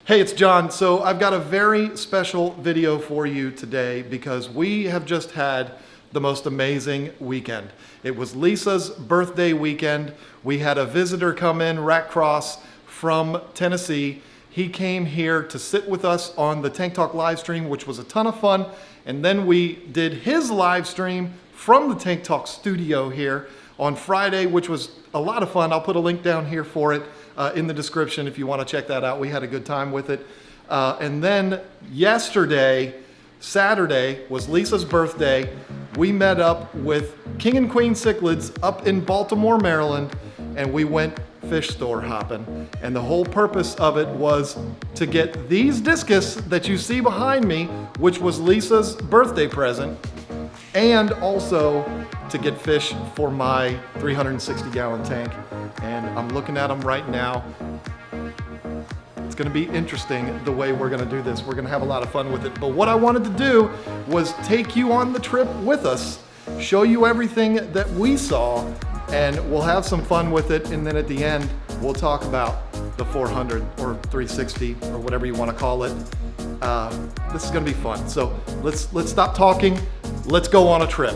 Hey, it's John. So I've got a very special video for you today because we have just had the most amazing weekend. It was Lisa's birthday weekend. We had a visitor come in, Rat Cross from Tennessee. He came here to sit with us on the Tank Talk live stream, which was a ton of fun. And then we did his live stream from the Tank Talk studio here on Friday, which was a lot of fun. I'll put a link down here for it in the description if you want to check that out. We had a good time with it. And then yesterday, Saturday, was Lisa's birthday. We met up with King and Queen Cichlids up in Baltimore, Maryland, and we went fish store hopping. And the whole purpose of it was to get these discus that you see behind me, which was Lisa's birthday present, and also to get fish for my 360-gallon tank. And I'm looking at them right now. It's gonna be interesting the way we're gonna do this. We're gonna have a lot of fun with it. But what I wanted to do was take you on the trip with us, show you everything that we saw, and we'll have some fun with it. And then at the end, we'll talk about the 400 or 360 or whatever you wanna call it. This is gonna be fun. So let's stop talking. Let's go on a trip.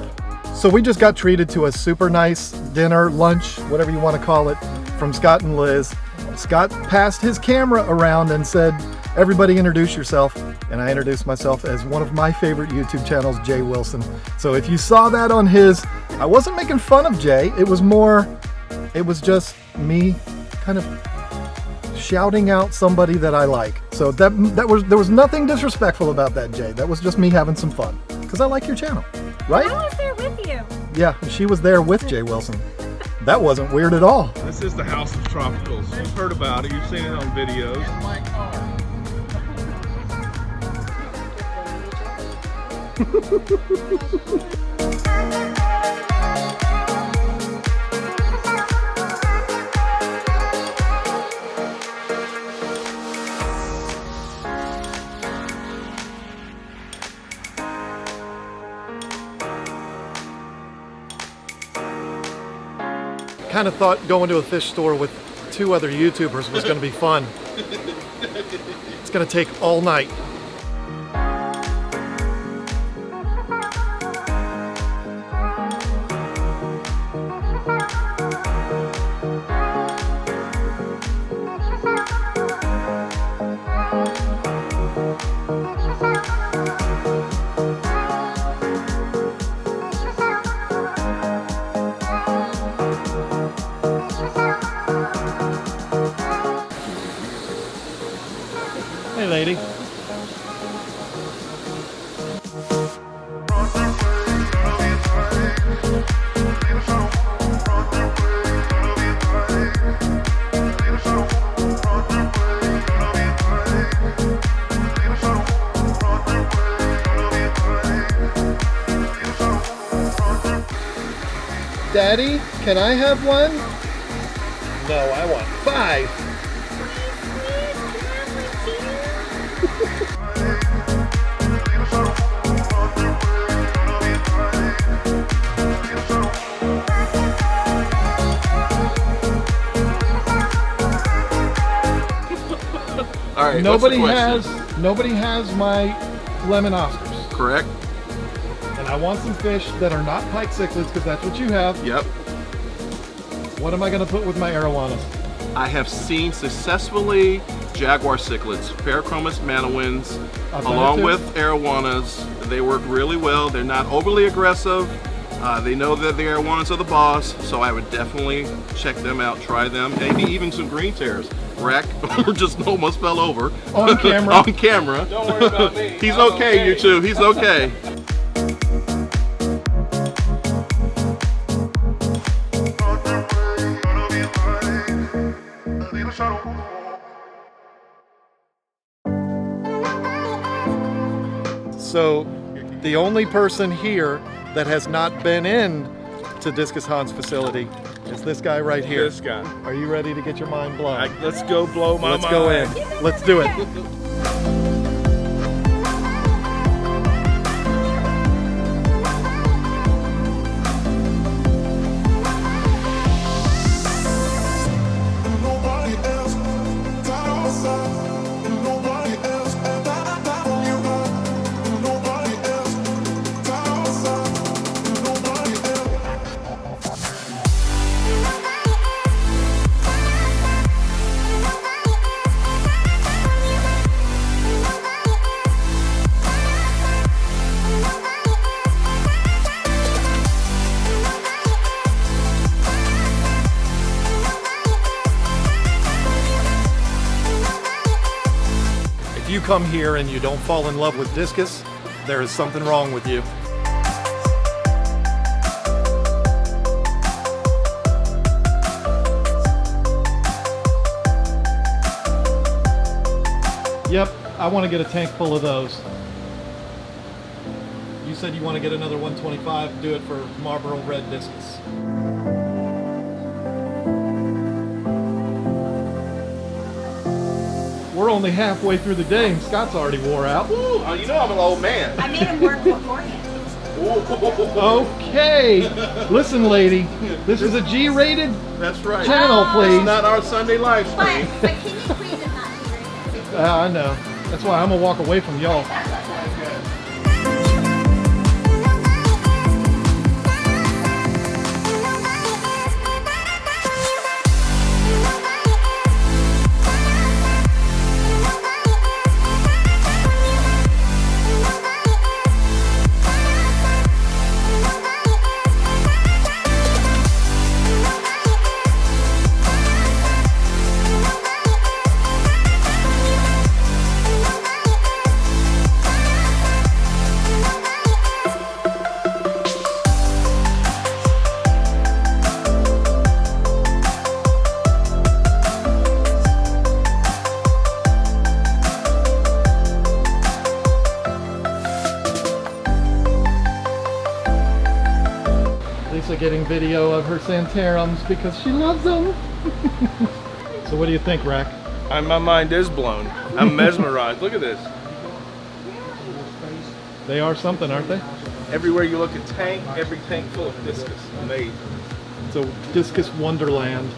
So we just got treated to a super nice dinner, lunch, whatever you want to call it, from Scott and Liz. Scott passed his camera around and said, everybody introduce yourself. And I introduced myself as one of my favorite YouTube channels, Jay Wilson. So if you saw that on his, I wasn't making fun of Jay. It was just me kind of shouting out somebody that I like. So there was nothing disrespectful about that, Jay. That was just me having some fun. Because I like your channel, right? I was there with you. Yeah, she was there with Jay Wilson. That wasn't weird at all. This is the House of Tropicals. You've heard about it, you've seen it on videos. Kind of thought going to a fish store with two other YouTubers was going to be fun. It's going to take all night. Hey, lady. Daddy, can I have one? No, I want 5. All right, Nobody has my lemon Oscars. Correct. And I want some fish that are not pike cichlids because that's what you have. Yep. What am I going to put with my arowanas? I have seen successfully jaguar cichlids, Parachromis manawins, along with arowanas. They work really well. They're not overly aggressive. They know that the arowanas are the boss, so I would definitely check them out, try them. Maybe even some green tails. Rack just almost fell over. On camera. On camera. Don't worry about me. He's okay, you two. He's okay. So the only person here that has not been in to Discus Han's facility is this guy right here. This guy. Are you ready to get your mind blown? Let's go blow my mind. Let's go in. Let's do it. Nobody else got outside. Nobody you come here and you don't fall in love with Discus, there is something wrong with you. Yep, I want to get a tank full of those. You said you want to get another 125, do it for Marlboro Red Discus. We're only halfway through the day and Scott's already wore out. Ooh, you know I'm an old man. I made him work beforehand. Okay, listen lady, this is a G-rated That's right. channel, please. It's not our Sunday live But stream. can you please and not be racist? I know. That's why I'm gonna walk away from y'all. Lisa getting video of her Santarums because she loves them. So what do you think, Rack? My mind is blown. I'm mesmerized. Look at this. They are something, aren't they? Everywhere you look, a tank, every tank full of Discus. Amazing. It's a Discus wonderland.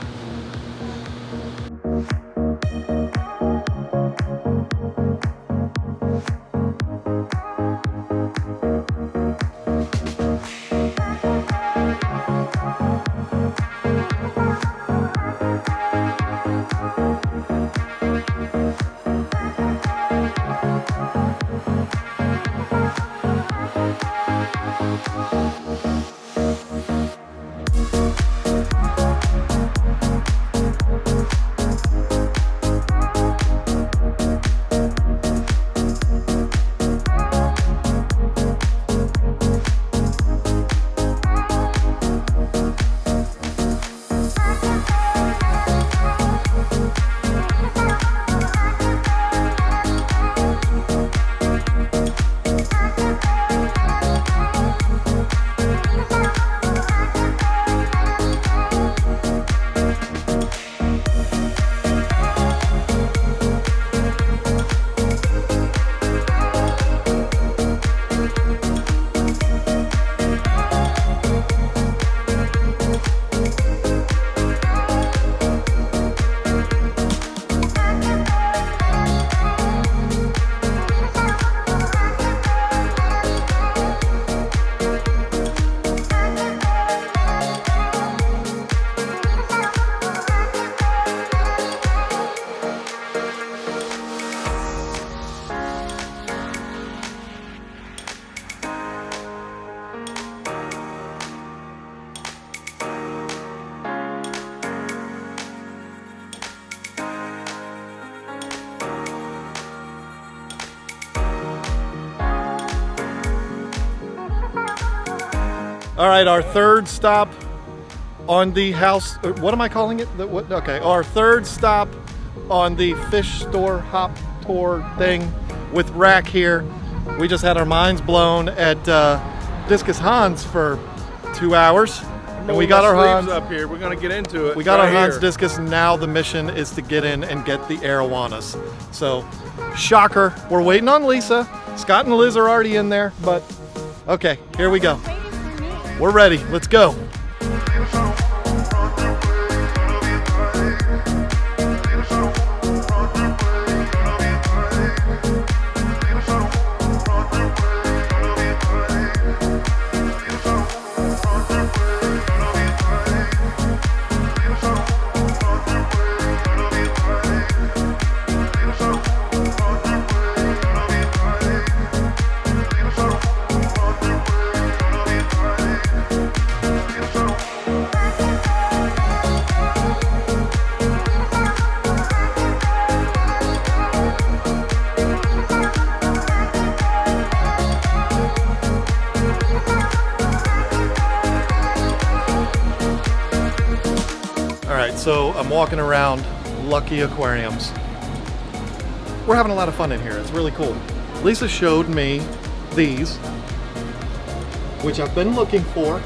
All right, our third stop on the house, what am I calling it? Okay, our third stop on the fish store hop tour thing with Rack here. We just had our minds blown at Discus Hans for 2 hours. And we got our Hans up here. We're gonna get into it. We got our Hans here. Discus, and now the mission is to get in and get the arowanas. So, shocker, we're waiting on Lisa. Scott and Liz are already in there, but okay, here we go. We're ready, let's go. So I'm walking around Lucky Aquariums. We're having a lot of fun in here. It's really cool. Lisa showed me these, which I've been looking for.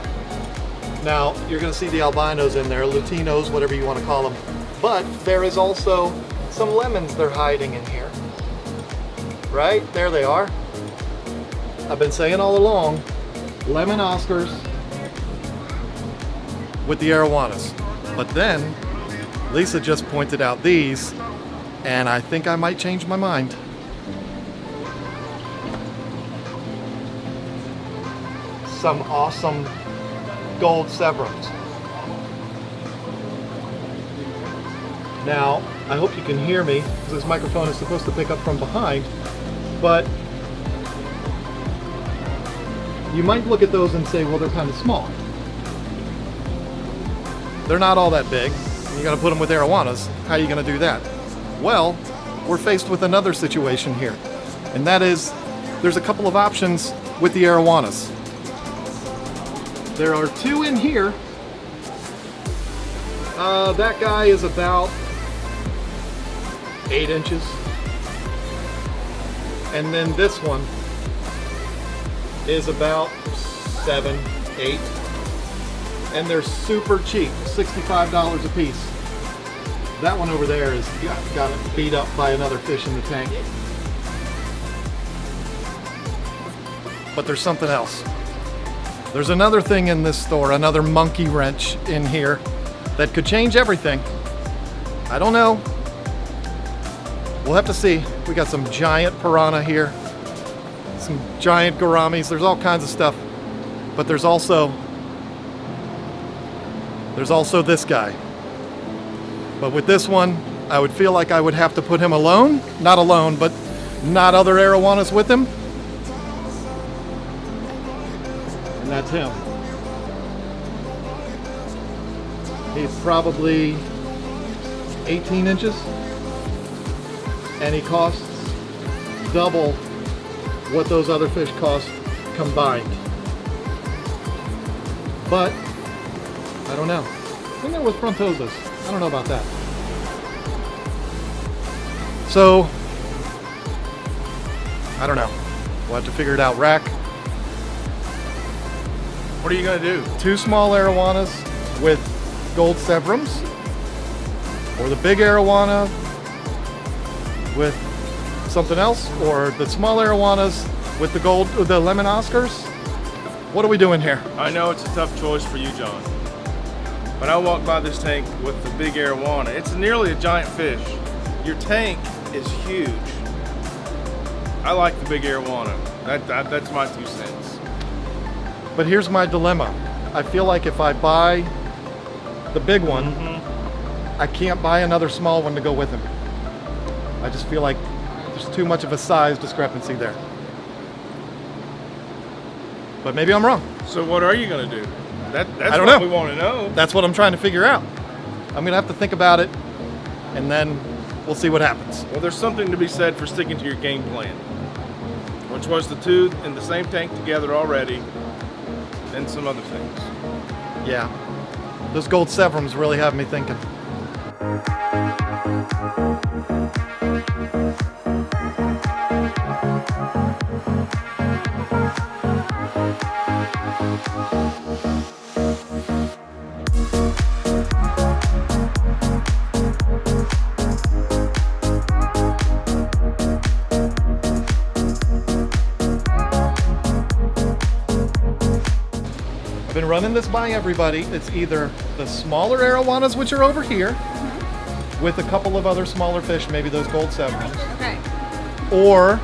Now, you're gonna see the albinos in there, Lutinos, whatever you wanna call them. But there is also some lemons they're hiding in here. Right? There they are. I've been saying all along, lemon Oscars with the arowanas. But then, Lisa just pointed out these, and I think I might change my mind. Some awesome gold Severums. Now, I hope you can hear me, because this microphone is supposed to pick up from behind, but you might look at those and say, well, they're kind of small. They're not all that big. You're gonna put them with arowanas. How are you gonna do that? Well, we're faced with another situation here, and that is there's a couple of options with the arowanas. There are two in here. That guy is about 8 inches. And then this one is about 7, 8. And they're super cheap, $65 a piece. That one over there is got it beat up by another fish in the tank. But there's something else. There's another thing in this store, another monkey wrench in here that could change everything. I don't know. We'll have to see. We got some giant piranha here, some giant gouramis. There's all kinds of stuff. But there's also this guy. But with this one, I would feel like I would have to put him alone. Not alone, but not other arowanas with him. And that's him. He's probably 18 inches. And he costs double what those other fish cost combined. But, I don't know. I think they're with frontosas. I don't know about that. So, I don't know. We'll have to figure it out. Rack. What are you gonna do? 2 small arowanas with gold Severums, or the big arowana with something else, or the small arowanas with the lemon Oscars. What are we doing here? I know it's a tough choice for you, John. But I walked by this tank with the big arowana. It's nearly a giant fish. Your tank is huge. I like the big arowana. That's my 2 cents. But here's my dilemma. I feel like if I buy the big one, I can't buy another small one to go with him. I just feel like there's too much of a size discrepancy there. But maybe I'm wrong. So what are you gonna do? That's I don't what know. we want to know. That's what I'm trying to figure out. I'm gonna have to think about it, and then we'll see what happens. Well, there's something to be said for sticking to your game plan, which was the 2 in the same tank together already, and some other things. Yeah, those gold Severums really have me thinking. I've been running this by everybody. It's either the smaller arowanas, which are over here, with a couple of other smaller fish, maybe those gold Severums, Okay. or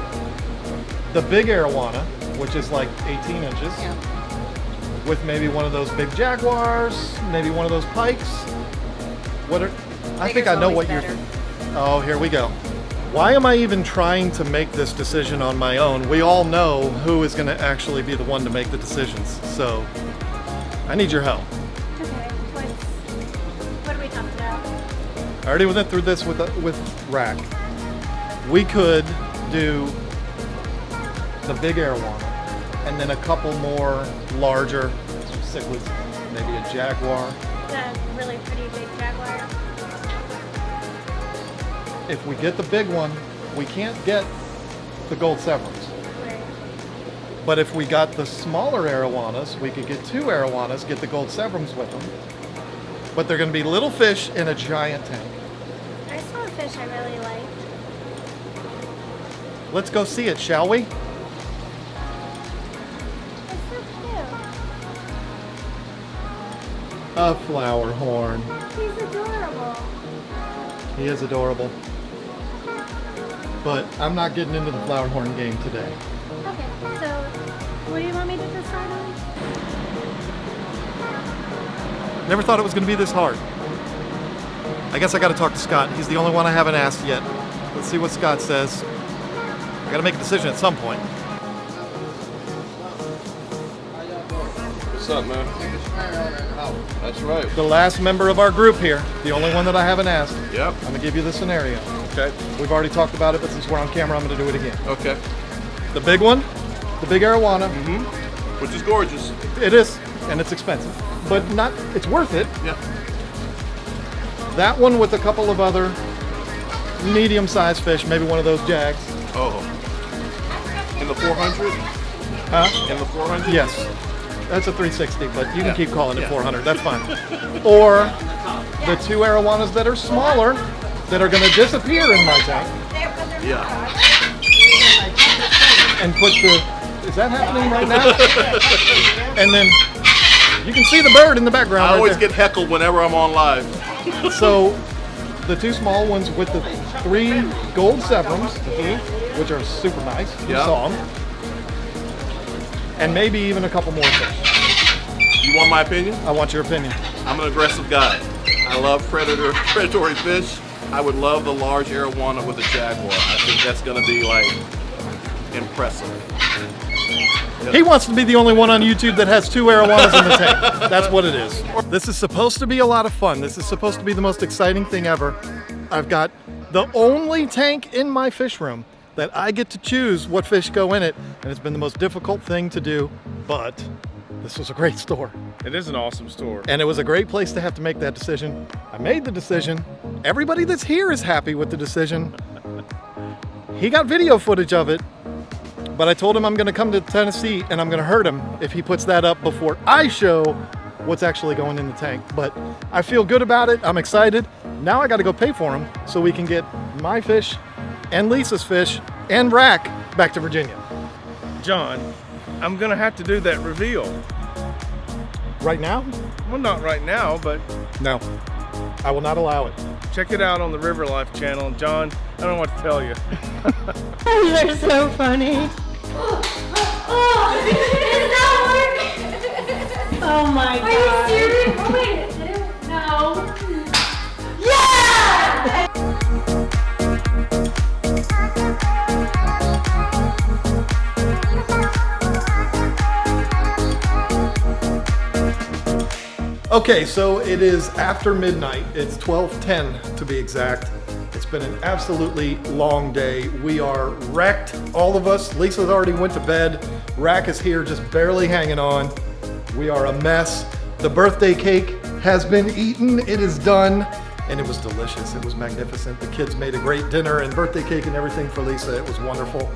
the big arowana, which is like 18 inches, Yeah. with maybe one of those big jaguars, maybe one of those pikes. I think I know what you're thinking. Oh, here we go. Why am I even trying to make this decision on my own? We all know who is going to actually be the one to make the decisions. So I need your help. Okay. What are we talking about? I already went through this with Rack. We could do the big arowana and then a couple more larger cichlids, maybe a jaguar. The really pretty big jaguar. if we get the big one, we can't get the gold severums. But if we got the smaller arowanas, we could get 2 arowanas, get the gold severums with them. But they're going to be little fish in a giant tank. I saw a fish I really liked. Let's go see it, shall we? It's so cute. A flower horn. He's adorable. He is adorable. But I'm not getting into the flower horn game today. Okay, so what do you want me to decide on? Never thought it was going to be this hard. I guess I got to talk to Scott. He's the only one I haven't asked yet. Let's see what Scott says. I got to make a decision at some point. What's up, man? That's right. The last member of our group here, the only one that I haven't asked. Yep. I'm going to give you the scenario. Okay. We've already talked about it, but since we're on camera, I'm going to do it again. Okay. The big one, the big arowana. Which is gorgeous. It is, and it's expensive, but it's worth it. Yeah. That one with a couple of other medium-sized fish, maybe one of those jags. Oh. In the 400? Huh? In the 400? Yes. That's a 360, but you can Yeah. keep calling it Yeah. 400. That's fine. Or the 2 arowanas that are smaller, that are going to disappear in my tank, Yeah. and put the... Is that happening right now? And then you can see the bird in the background. I right always there. get heckled whenever I'm on live. So the 2 small ones with the 3 gold severums, which are super nice. You Yeah. saw them. And maybe even a couple more fish. You want my opinion? I want your opinion. I'm an aggressive guy. I love predatory fish. I would love the large arowana with a jaguar. I think that's going to be like impressive. He wants to be the only one on YouTube that has 2 arowanas in the tank. That's what it is. This is supposed to be a lot of fun. This is supposed to be the most exciting thing ever. I've got the only tank in my fish room that I get to choose what fish go in it, and it's been the most difficult thing to do, but this was a great store. It is an awesome store. And it was a great place to have to make that decision. I made the decision. Everybody that's here is happy with the decision. He got video footage of it, but I told him I'm gonna come to Tennessee and I'm gonna hurt him if he puts that up before I show what's actually going in the tank. But I feel good about it, I'm excited. Now I gotta go pay for him so we can get my fish and Lisa's fish and rack back to Virginia. John, I'm gonna have to do that reveal. Right now? Well, not right now, but No, I will not allow it. check it out on the River Life channel. John, I don't know what to tell you. You're so funny. It's not working. Oh my god. Are you serious? Oh wait, did it? No. Yeah! Okay, so it is after midnight. It's 12:10 to be exact. It's been an absolutely long day. We are wrecked, all of us. Lisa's already went to bed. Rack is here just barely hanging on. We are a mess. The birthday cake has been eaten. It is done, and it was delicious. It was magnificent. The kids made a great dinner and birthday cake and everything for Lisa. It was wonderful.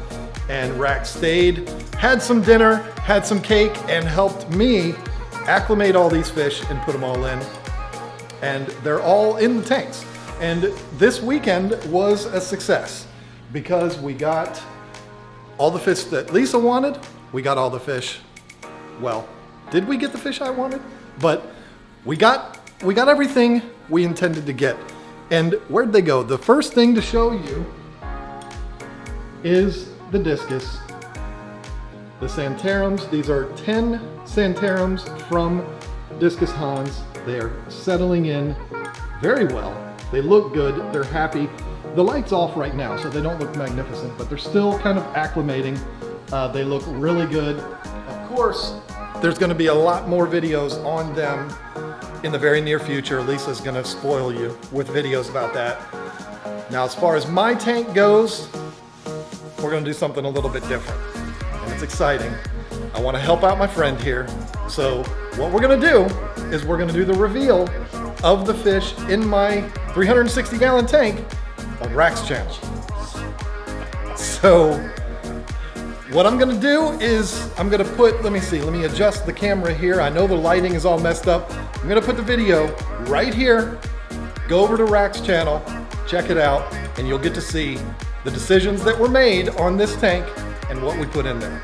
And Rack stayed, had some dinner, had some cake, and helped me acclimate all these fish and put them all in. And they're all in the tanks. And this weekend was a success because we got all the fish that Lisa wanted. We got all the fish. Well, did we get the fish I wanted? But we got everything we intended to get. And where'd they go? The first thing to show you is the Discus. The Santarums, these are 10 Santarums from Discus Hans. They are settling in very well. They look good, they're happy. The light's off right now, so they don't look magnificent, but they're still kind of acclimating. They look really good. Of course, there's gonna be a lot more videos on them in the very near future. Lisa's gonna spoil you with videos about that. Now, as far as my tank goes, we're gonna do something a little bit different. And it's exciting. I wanna help out my friend here. So what we're gonna do is we're gonna do the reveal of the fish in my 360-gallon tank on Rack's channel. So what I'm gonna do is I'm gonna put, let me adjust the camera here. I know the lighting is all messed up. I'm gonna put the video right here. Go over to Rack's channel, check it out, and you'll get to see the decisions that were made on this tank and what we put in there.